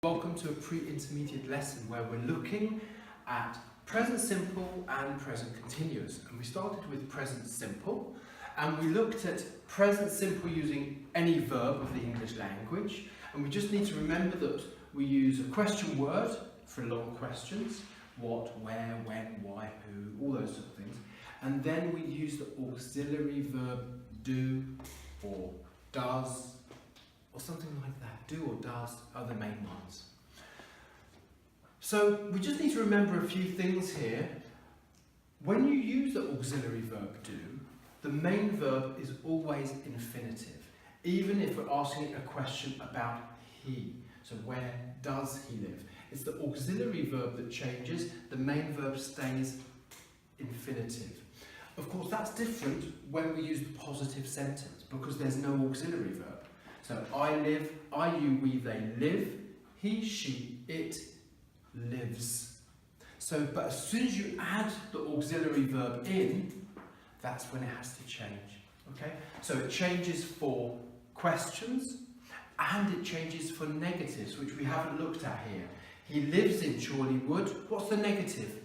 Welcome to a pre-intermediate lesson where we're looking at present simple and present continuous. And we started with present simple and we looked at present simple using any verb of the English language. And we just need to remember that we use a question word for long questions. What, where, when, why, who, all those sort of things. And then we use the auxiliary verb do or does or something like that. Do or does are the main ones. So we just need to remember a few things here. When you use the auxiliary verb do, the main verb is always infinitive, even if we're asking a question about he. So where does he live? It's the auxiliary verb that changes, the main verb stays infinitive. Of course, that's different when we use the positive sentence because there's no auxiliary verb. So I live, I, you, we, they live, he, she, it lives. So, but as soon as you add the auxiliary verb in, that's when it has to change. Okay? So it changes for questions and it changes for negatives, which we haven't looked at here. He lives in Chorleywood. What's the negative?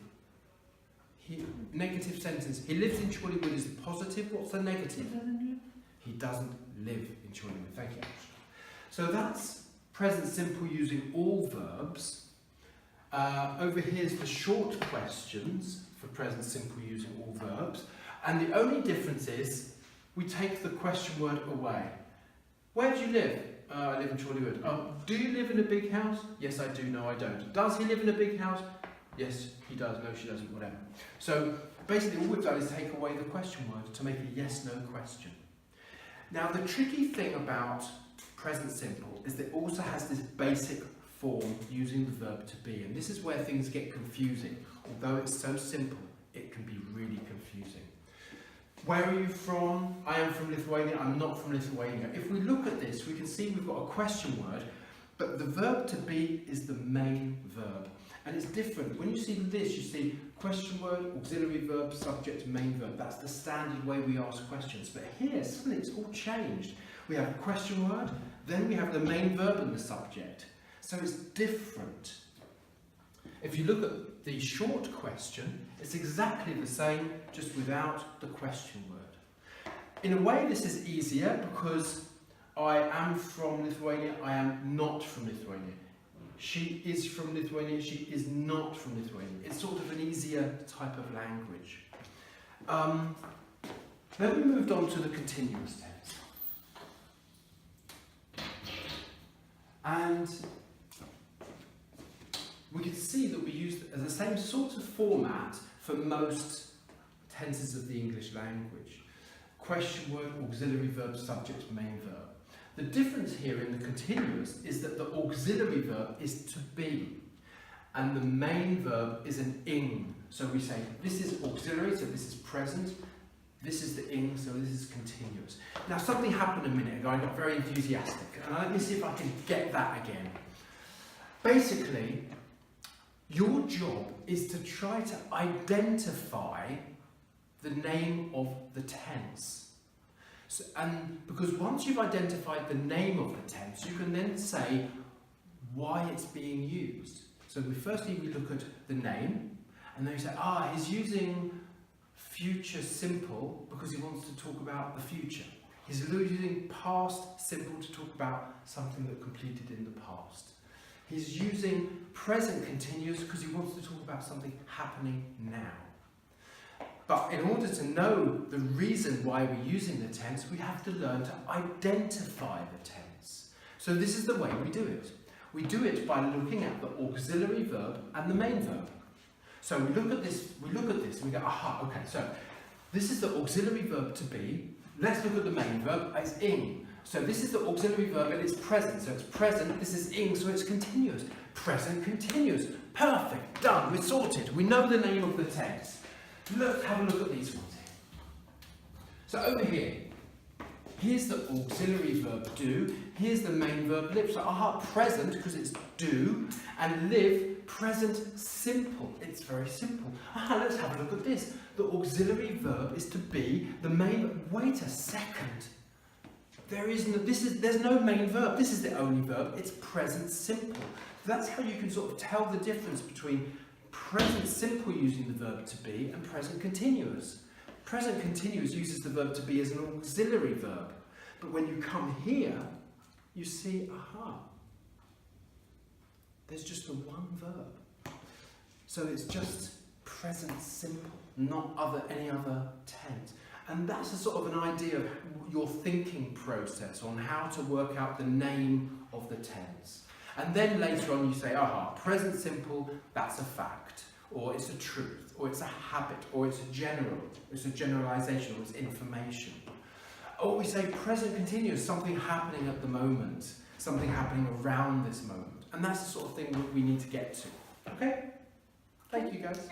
Negative sentence. He lives in Chorleywood is the positive. What's the negative? He doesn't live in Chorleywood. Thank you. So that's present simple using all verbs. Over here is the short questions for present simple using all verbs. And the only difference is we take the question word away. Where do you live? I live in Chorleywood. Oh, do you live in a big house? Yes, I do. No, I don't. Does he live in a big house? Yes, he does. No, she doesn't. Whatever. So basically all we've done is take away the question word to make a yes-no question. Now the tricky thing about present simple is that it also has this basic form using the verb to be, and this is where things get confusing. Although it's so simple, it can be really confusing. Where are you from? I am from Lithuania. I'm not from Lithuania. If we look at this, we can see we've got a question word, but the verb to be is the main verb. And it's different. When you see this, you see question word, auxiliary verb, subject, main verb. That's the standard way we ask questions. But here, suddenly it's all changed. We have a question word, then we have the main verb and the subject. So it's different. If you look at the short question, it's exactly the same, just without the question word. In a way, this is easier because I am from Lithuania, I am not from Lithuania. She is from Lithuania, she is not from Lithuania. It's sort of an easier type of language. Then we moved on to the continuous tense. And we can see that we use the same sort of format for most tenses of the English language. Question word, auxiliary verb, subject, main verb. The difference here in the continuous is that the auxiliary verb is to be and the main verb is an ing. So we say this is auxiliary, so this is present, this is the ing, so this is continuous. Now something happened a minute ago, I got very enthusiastic and let me see if I can get that again. Basically, your job is to try to identify the name of the tense. So, and because once you've identified the name of the tense, you can then say why it's being used. So firstly we look at the name, and then you say, he's using future simple because he wants to talk about the future. He's using past simple to talk about something that completed in the past. He's using present continuous because he wants to talk about something happening now. But in order to know the reason why we're using the tense, we have to learn to identify the tense. So this is the way we do it. We do it by looking at the auxiliary verb and the main verb. So we look at this, and we go, okay, so this is the auxiliary verb to be. Let's look at the main verb as ing. So this is the auxiliary verb and it's present. So it's present, this is ing, so it's continuous. Present continuous. Perfect, done, we're sorted. We know the name of the tense. Let's have a look at these ones here. So over here, here's the auxiliary verb do, here's the main verb live. So present, because it's do, and live, present simple. It's very simple. Let's have a look at this. The auxiliary verb is to be, the main, wait a second. There's no main verb. This is the only verb. It's present simple. That's how you can sort of tell the difference between present simple using the verb to be and present continuous. Present continuous uses the verb to be as an auxiliary verb. But when you come here, you see, aha, there's just the one verb. So it's just present simple, not any other tense. And that's a sort of an idea of your thinking process on how to work out the name of the tense. And then later on you say, aha, present simple, that's a fact, or it's a truth, or it's a habit, or it's a generalization, or it's information. Or we say present continuous, something happening at the moment, something happening around this moment. And that's the sort of thing that we need to get to. Okay? Thank you, guys.